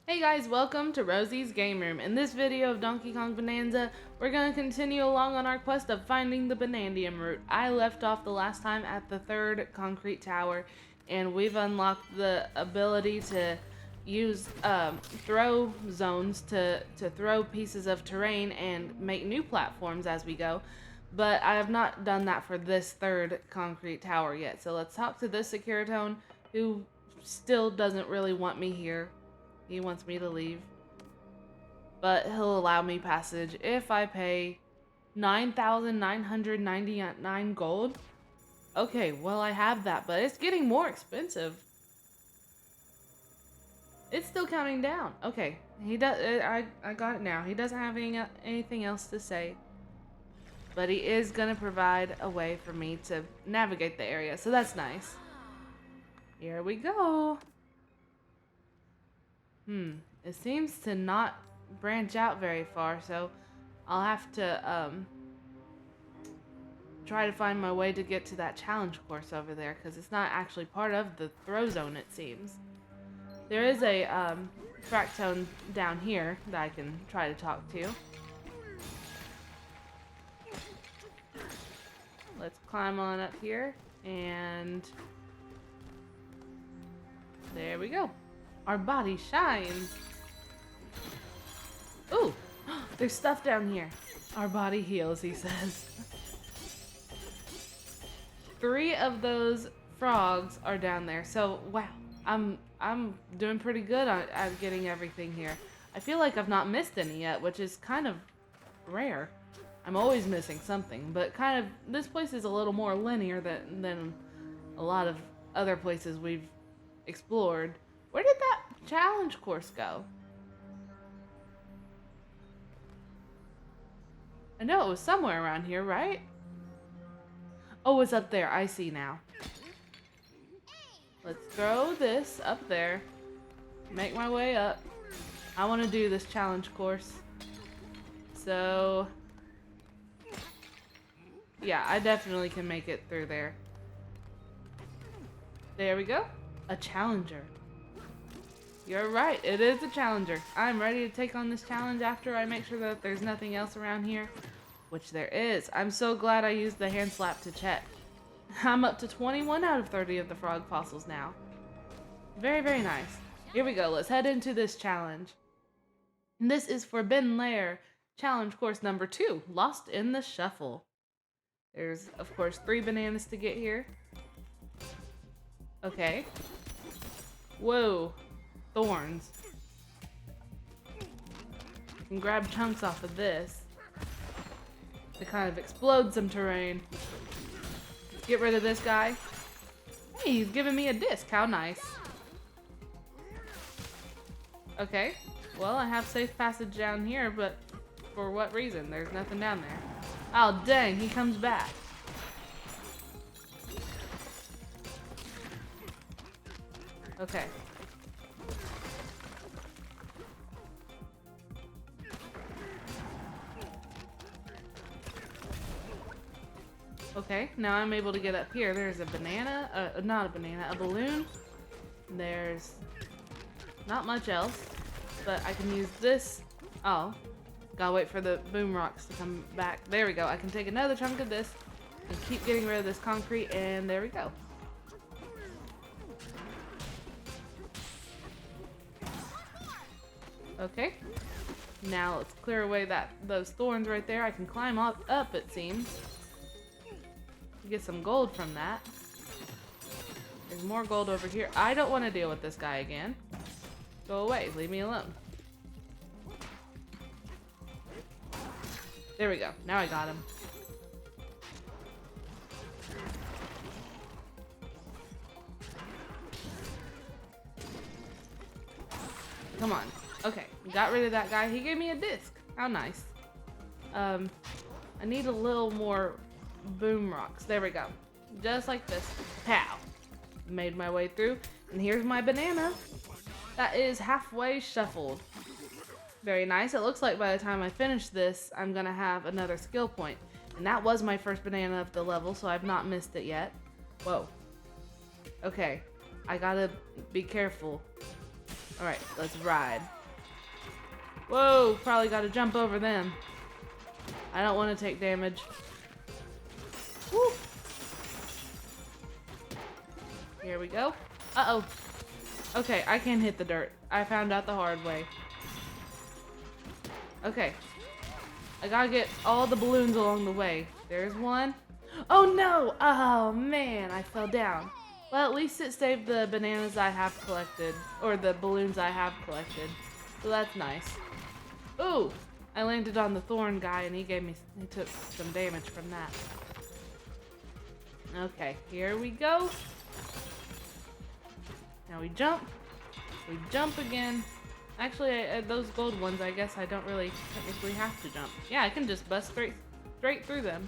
Hey guys, welcome to Rosie's Game Room. In this video of Donkey Kong Bonanza, we're going to continue along on our quest of finding the Banandium root. I left off the last time at the third concrete tower, and we've unlocked the ability to use throw zones to throw pieces of terrain and make new platforms as we go. But I have not done that for this third concrete tower yet. So let's talk to this Securitone who still doesn't really want me here. He wants me to leave. But he'll allow me passage if I pay 9,999 gold. Okay, well I have that, but it's getting more expensive. It's still counting down. Okay, he does. I got it now. He doesn't have anything else to say. But he is gonna provide a way for me to navigate the area, so that's nice. Here we go. It seems to not branch out very far, so I'll have to try to find my way to get to that challenge course over there, because it's not actually part of the throw zone, it seems. There is a fractone down here that I can try to talk to. Let's climb on up here, and there we go. Our body shines. Ooh, there's stuff down here. Our body heals, he says. 3 of those frogs are down there. So, wow, I'm doing pretty good at getting everything here. I feel like I've not missed any yet, which is kind of rare. I'm always missing something, but kind of this place is a little more linear than a lot of other places we've explored. Where did that challenge course go? I know it was somewhere around here, right? Oh, it's up there. I see now. Let's throw this up there. Make my way up. I want to do this challenge course. So, yeah, I definitely can make it through there. There we go. A challenger. You're right, it is a challenger. I'm ready to take on this challenge after I make sure that there's nothing else around here, which there is. I'm so glad I used the hand slap to check. I'm up to 21 out of 30 of the frog fossils now. Very, very nice. Here we go, let's head into this challenge. And this is Forbidden Lair, challenge course number 2, Lost in the Shuffle. There's, of course, 3 bananas to get here. Okay. Whoa. Thorns. You can grab chunks off of this to kind of explode some terrain. Get rid of this guy. Hey, he's giving me a disc. How nice. Okay. Well, I have safe passage down here, but for what reason? There's nothing down there. Oh, dang. He comes back. Okay. Okay, now I'm able to get up here. There's a banana, not a banana, a balloon. There's not much else, but I can use this. Oh, gotta wait for the boom rocks to come back. There we go. I can take another chunk of this and keep getting rid of this concrete, and there we go. Okay, now let's clear away those thorns right there. I can climb up, it seems. Get some gold from that. There's more gold over here. I don't want to deal with this guy again. Go away. Leave me alone. There we go. Now I got him. Come on. Okay. Got rid of that guy. He gave me a disc. How nice. I need a little more boom rocks. There we go. Just like this. Pow. Made my way through. And here's my banana. That is halfway shuffled. Very nice. It looks like by the time I finish this, I'm going to have another skill point. And that was my first banana of the level, so I've not missed it yet. Whoa. Okay. I gotta be careful. Alright, let's ride. Whoa, probably gotta jump over them. I don't want to take damage. Woo. Here we go. Uh-oh. Okay, I can't hit the dirt. I found out the hard way. Okay. I gotta get all the balloons along the way. There's one. Oh no! Oh man, I fell down. Well, at least it saved the bananas I have collected. Or the balloons I have collected. So that's nice. Ooh! I landed on the thorn guy and he took some damage from that. Okay, here we go. Now we jump. We jump again. Actually, those gold ones, I guess I don't really technically have to jump. Yeah, I can just bust straight through them.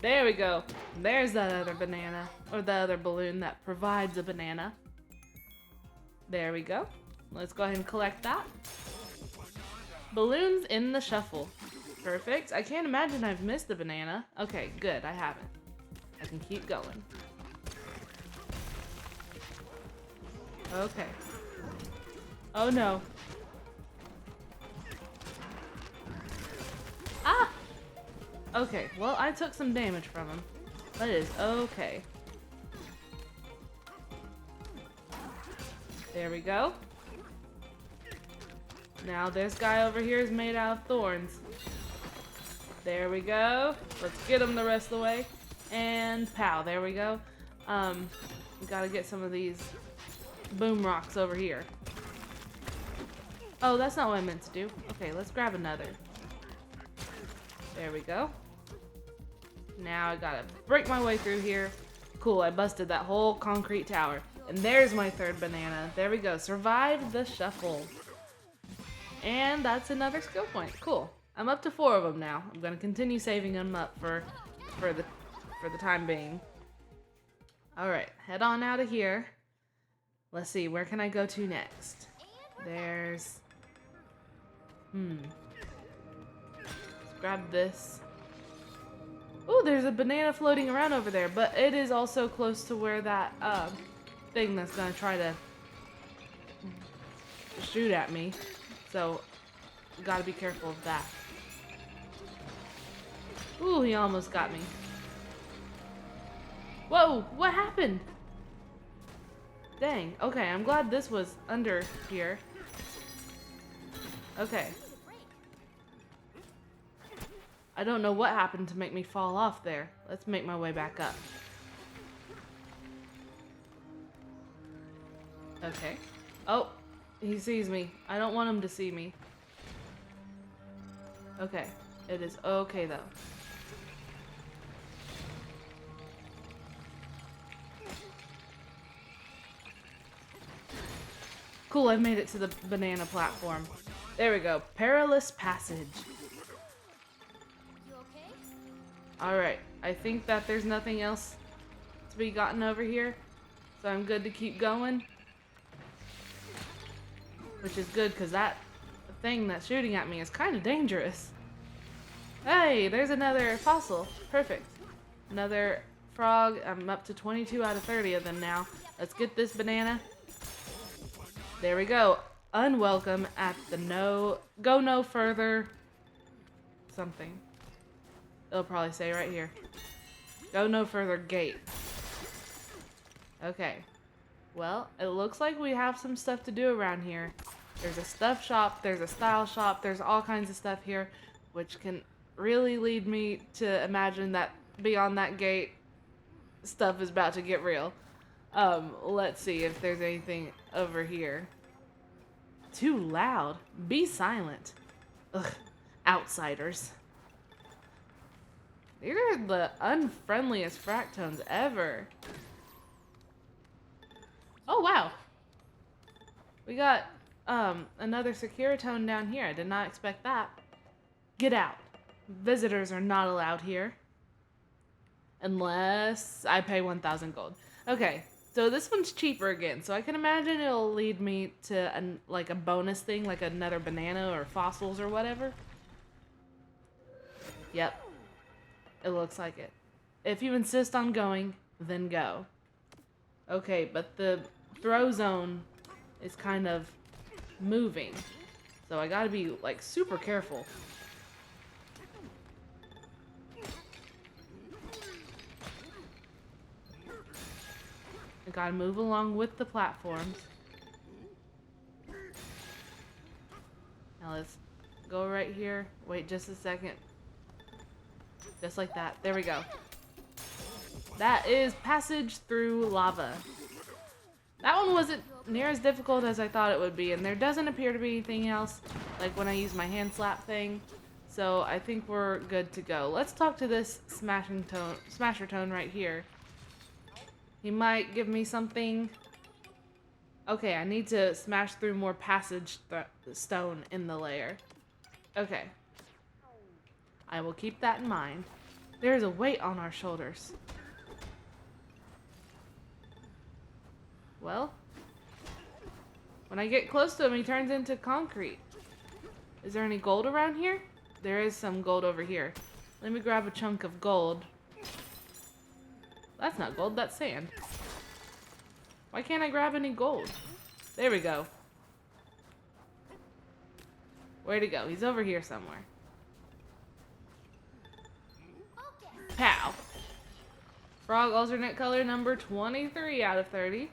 There we go. There's that other banana, or the other balloon that provides a banana. There we go. Let's go ahead and collect that. Balloons in the shuffle. Perfect. I can't imagine I've missed a banana. Okay, good. I haven't. I can keep going. Okay. Oh no. Ah! Okay, well, I took some damage from him. That is okay. There we go. Now this guy over here is made out of thorns. There we go. Let's get him the rest of the way. And pow, there we go. We gotta get some of these boom rocks over here. Oh, that's not what I meant to do. Okay, let's grab another. There we go. Now I gotta break my way through here. Cool, I busted that whole concrete tower. And there's my third banana. There we go. Survived the shuffle. And that's another skill point. Cool. I'm up to 4 of them now. I'm gonna continue saving them up for the time being. Alright, head on out of here. Let's see, where can I go to next? There's... Let's grab this. Oh, there's a banana floating around over there, but it is also close to where that thing that's gonna try to shoot at me. So, gotta be careful of that. Ooh, he almost got me. Whoa, what happened? Dang, okay, I'm glad this was under here. Okay. I don't know what happened to make me fall off there. Let's make my way back up. Okay. Oh, he sees me. I don't want him to see me. Okay, it is okay though. Cool, I've made it to the banana platform. There we go. Perilous passage. You okay? Alright, I think that there's nothing else to be gotten over here. So I'm good to keep going. Which is good because that thing that's shooting at me is kind of dangerous. Hey, there's another fossil. Perfect. Another frog. I'm up to 22 out of 30 of them now. Let's get this banana. There we go. Unwelcome at the go no further something. It'll probably say right here. Go no further gate. Okay. Well, it looks like we have some stuff to do around here. There's a stuff shop, there's a style shop, there's all kinds of stuff here, which can really lead me to imagine that beyond that gate, stuff is about to get real. Let's see if there's anything over here. Too loud. Be silent. Ugh, outsiders. These are the unfriendliest fractones ever. Oh, wow. We got, another Securitone down here. I did not expect that. Get out. Visitors are not allowed here. Unless I pay 1,000 gold. Okay, so this one's cheaper again. So I can imagine it'll lead me to, like, a bonus thing, like another banana or fossils or whatever. Yep. It looks like it. If you insist on going, then go. Okay, but the throw zone is kind of moving. So I gotta be like super careful. I gotta move along with the platforms. Now let's go right here. Wait just a second. Just like that. There we go. That is passage through lava. That one wasn't near as difficult as I thought it would be, and there doesn't appear to be anything else, like when I use my hand slap thing. So I think we're good to go. Let's talk to this Smasher Tone right here. He might give me something. Okay, I need to smash through more passage stone in the layer. Okay. I will keep that in mind. There is a weight on our shoulders. Well, when I get close to him, he turns into concrete. Is there any gold around here? There is some gold over here. Let me grab a chunk of gold. That's not gold, that's sand. Why can't I grab any gold? There we go. Where'd he go? He's over here somewhere. Pow! Frog alternate color number 23 out of 30.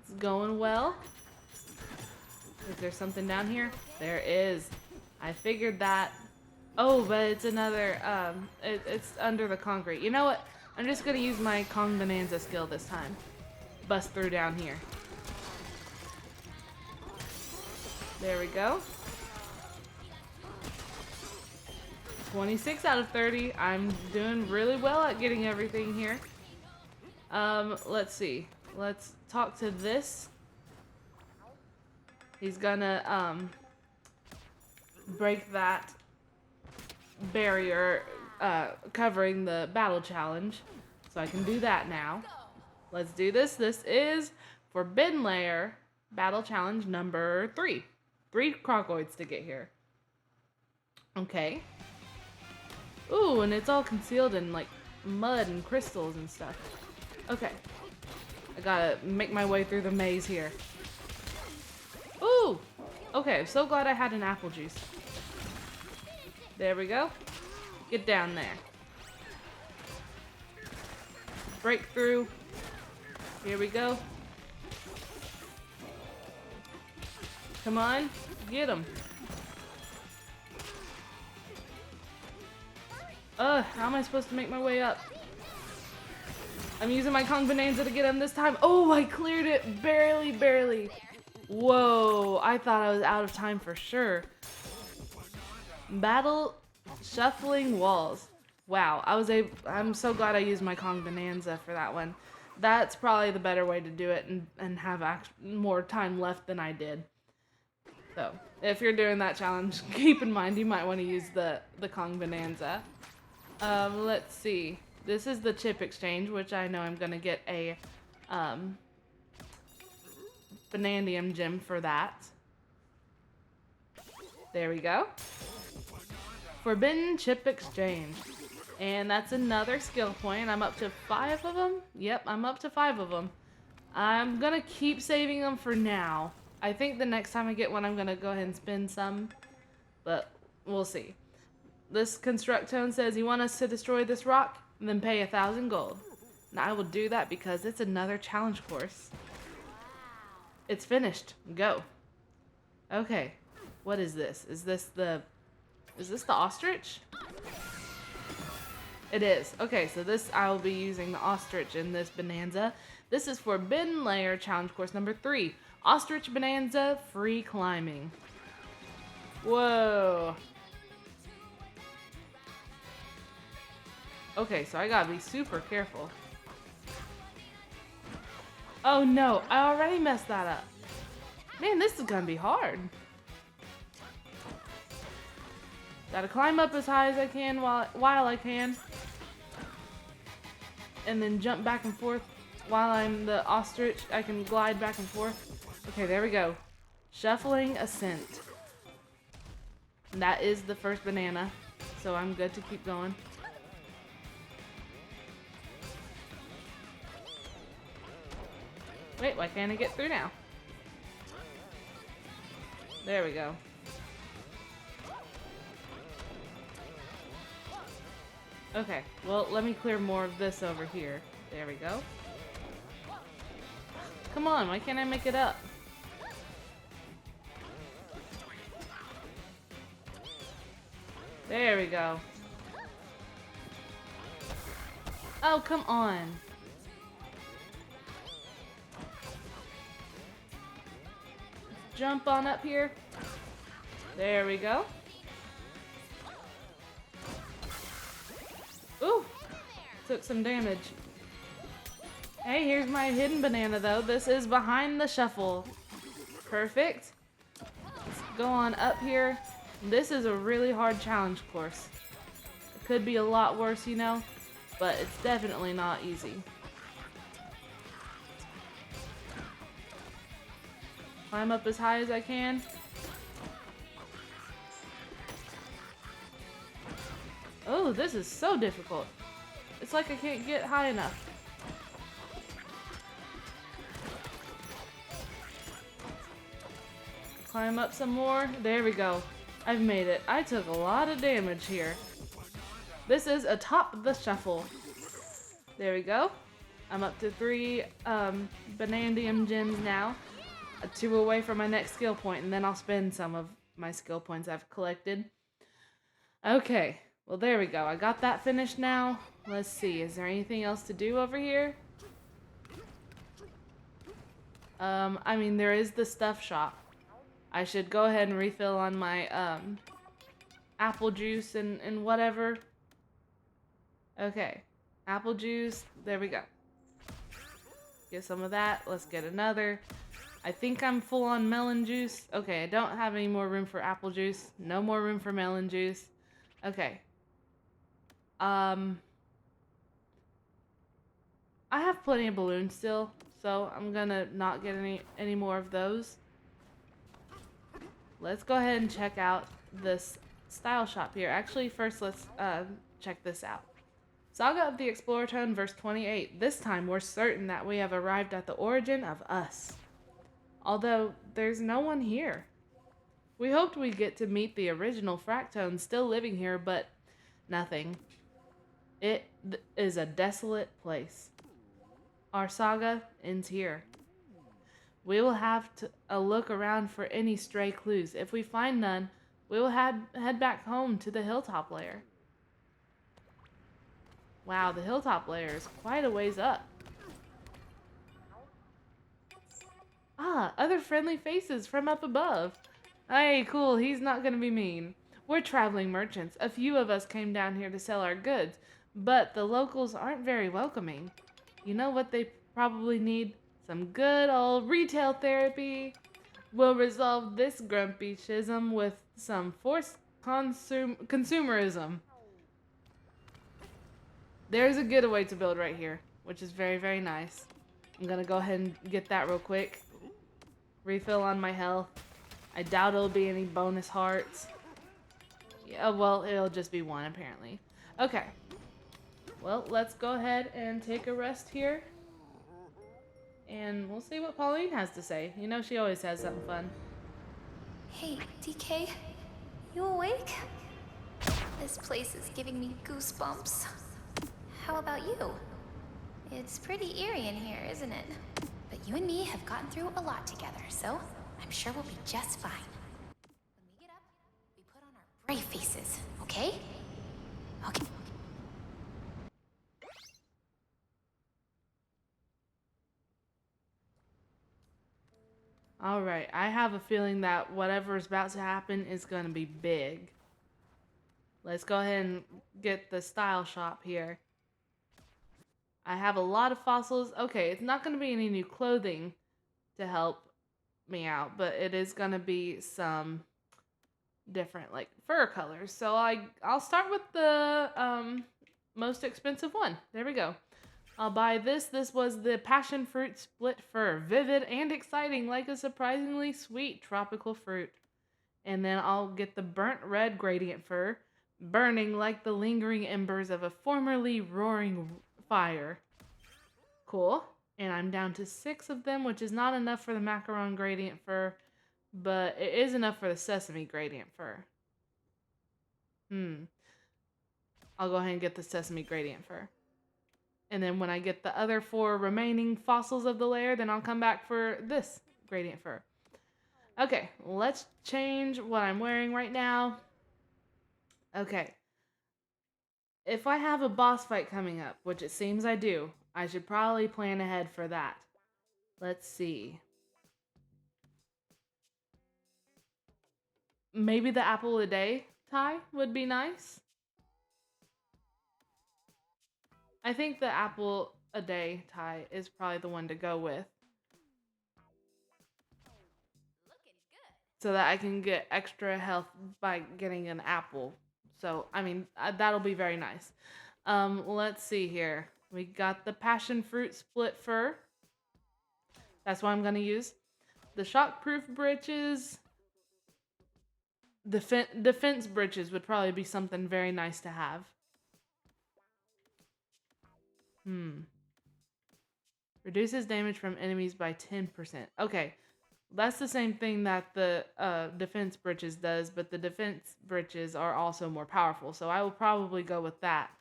It's going well. Is there something down here? There is. I figured that. Oh, but it's another, it's under the concrete. You know what? I'm just gonna use my Kong Bananza skill this time. Bust through down here. There we go. 26 out of 30. I'm doing really well at getting everything here. Let's see. Let's talk to this. He's gonna, break that barrier, covering the battle challenge. So I can do that now. Let's do this. This is Forbidden Layer battle challenge number 3. 3 crocoids to get here. Okay. Ooh, and it's all concealed in like mud and crystals and stuff. Okay. I gotta make my way through the maze here. Ooh! Okay, I'm so glad I had an apple juice. There we go. Get down there. Break through. Here we go. Come on, get him. How am I supposed to make my way up? I'm using my Kong Bananza to get him this time. Oh, I cleared it barely, barely. Whoa, I thought I was out of time for sure. Battle shuffling walls. Wow, I'm so glad I used my Kong Bananza for that one. That's probably the better way to do it and have more time left than I did. So, if you're doing that challenge, keep in mind you might want to use the Kong Bananza. Let's see. This is the chip exchange, which I know I'm going to get a Banandium gem for that. There we go. Forbidden chip exchange. And that's another skill point. I'm up to 5 of them. Yep, I'm up to 5 of them. I'm going to keep saving them for now. I think the next time I get one, I'm going to go ahead and spend some. But we'll see. This construct tone says, you want us to destroy this rock? Then pay 1,000 gold. Now I will do that because it's another challenge course. It's finished. Go. Okay. What is this? Is this the ostrich? It is. Okay, so this, I will be using the ostrich in this Bananza. This is Forbidden Layer challenge course number 3. Ostrich Bananza free climbing. Whoa. Okay, so I gotta be super careful. Oh no, I already messed that up. Man, this is gonna be hard. Gotta climb up as high as I can while I can. And then jump back and forth while I'm the ostrich. I can glide back and forth. Okay, there we go. Shuffling ascent. And that is the first banana. So I'm good to keep going. Wait, why can't I get through now? There we go. Okay, well, let me clear more of this over here. There we go. Come on, why can't I make it up? There we go. Oh, come on. Jump on up here. There we go. Ooh, took some damage. Hey, here's my hidden banana though. This is behind the shuffle. Perfect. Let's go on up here. This is a really hard challenge course. It could be a lot worse, you know, but it's definitely not easy. Climb up as high as I can. Oh, this is so difficult. It's like I can't get high enough. Climb up some more. There we go. I've made it. I took a lot of damage here. This is atop the shuffle. There we go. I'm up to 3 Banandium gems now. 2 away from my next skill point, and then I'll spend some of my skill points I've collected. Okay, well there we go. I got that finished now. Let's see, is there anything else to do over here? I mean, there is the stuff shop. I should go ahead and refill on my apple juice and whatever. Okay, apple juice, there we go. Get some of that, let's get another. I think I'm full on melon juice. Okay, I don't have any more room for apple juice. No more room for melon juice. Okay. I have plenty of balloons still, so I'm gonna not get any more of those. Let's go ahead and check out this style shop here. Actually, first let's check this out. Saga of the Explorer Tone, verse 28. This time we're certain that we have arrived at the origin of us. Although, there's no one here. We hoped we'd get to meet the original Fractone still living here, but nothing. It is a desolate place. Our saga ends here. We will have a look around for any stray clues. If we find none, we will head back home to the hilltop layer. Wow, the hilltop layer is quite a ways up. Ah, other friendly faces from up above. Hey, cool, he's not gonna be mean. We're traveling merchants. A few of us came down here to sell our goods, but the locals aren't very welcoming. You know what they probably need? Some good old retail therapy. We'll resolve this grumpy schism with some forced consumerism. There's a getaway to build right here, which is very, very nice. I'm gonna go ahead and get that real quick. Refill on my health. I doubt it'll be any bonus hearts. Yeah, well, it'll just be 1 apparently. Okay. Well, let's go ahead and take a rest here. And we'll see what Pauline has to say. You know, she always has something fun. Hey, DK, you awake? This place is giving me goosebumps. How about you? It's pretty eerie in here, isn't it? But you and me have gotten through a lot together, so I'm sure we'll be just fine. When we get up, we put on our brave faces, okay? Okay. Alright, I have a feeling that whatever is about to happen is going to be big. Let's go ahead and get the style shop here. I have a lot of fossils. Okay, it's not going to be any new clothing to help me out, but it is going to be some different like fur colors. So I'll start with the most expensive one. There we go. I'll buy this. This was the passion fruit split fur. Vivid and exciting, like a surprisingly sweet tropical fruit. And then I'll get the burnt red gradient fur, burning like the lingering embers of a formerly roaring fire. Cool. And I'm down to 6 of them, which is not enough for the macaron gradient fur, but it is enough for the sesame gradient fur. I'll go ahead and get the sesame gradient fur. And then when I get the other 4 remaining fossils of the layer, then I'll come back for this gradient fur. Okay, let's change what I'm wearing right now. Okay. If I have a boss fight coming up, which it seems I do, I should probably plan ahead for that. Let's see. Maybe the apple a day tie would be nice. I think the apple a day tie is probably the one to go with. So that I can get extra health by getting an apple. So, I mean, that'll be very nice. Let's see here. We got the passion fruit split fur. That's what I'm going to use. The shockproof breeches. Defense breeches would probably be something very nice to have. Reduces damage from enemies by 10%. Okay. That's the same thing that the defense breeches does, but the defense breeches are also more powerful, so I will probably go with that.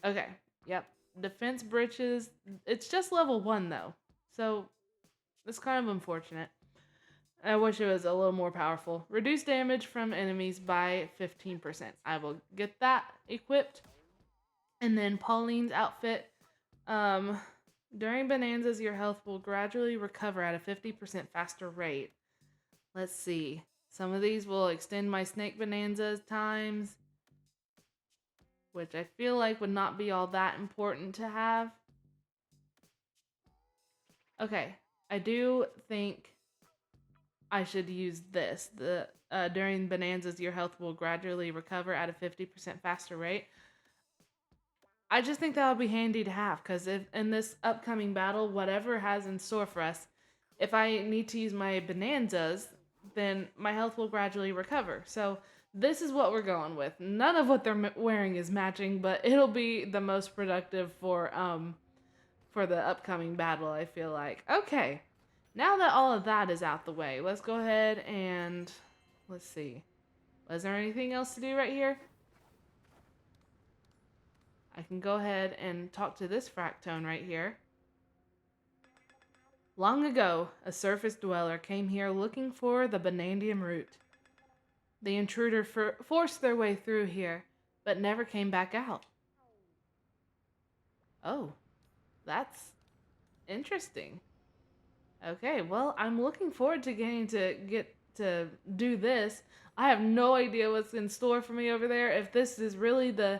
Okay, yep. Defense breeches, it's just level 1 though, so it's kind of unfortunate. I wish it was a little more powerful. Reduce damage from enemies by 15%. I will get that equipped. And then Pauline's outfit. During Bananzas, your health will gradually recover at a 50% faster rate. Let's see. Some of these will extend my Snake Bananza's times, which I feel like would not be all that important to have. Okay, I do think I should use this. During Bananzas, your health will gradually recover at a 50% faster rate. I just think that would be handy to have, because if in this upcoming battle, whatever has in store for us, if I need to use my Bananzas, then my health will gradually recover. So this is what we're going with. None of what they're wearing is matching, but it'll be the most productive for the upcoming battle, I feel like. Okay, now that all of that is out the way, let's go ahead and let's see. Was there anything else to do right here? I can go ahead and talk to this fractone right here. Long ago, a surface dweller came here looking for the Banandium root. The intruder forced their way through here, but never came back out. Oh, that's interesting. Okay, well, I'm looking forward to getting to get to do this. I have no idea what's in store for me over there. If this is really the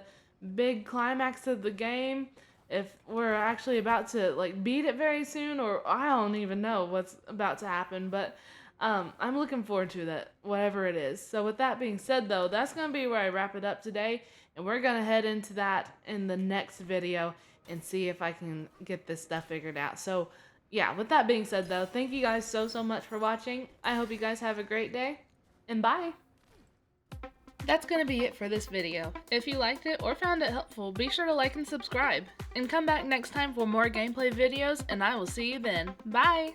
big climax of the game, if we're actually about to like beat it very soon, or I don't even know what's about to happen, but I'm looking forward to that, whatever it is. So with that being said though, that's going to be where I wrap it up today, and we're going to head into that in the next video and see if I can get this stuff figured out. So yeah, with that being said though, thank you guys so much for watching. I hope you guys have a great day, and bye! That's going to be it for this video. If you liked it or found it helpful, be sure to like and subscribe. And come back next time for more gameplay videos, and I will see you then. Bye!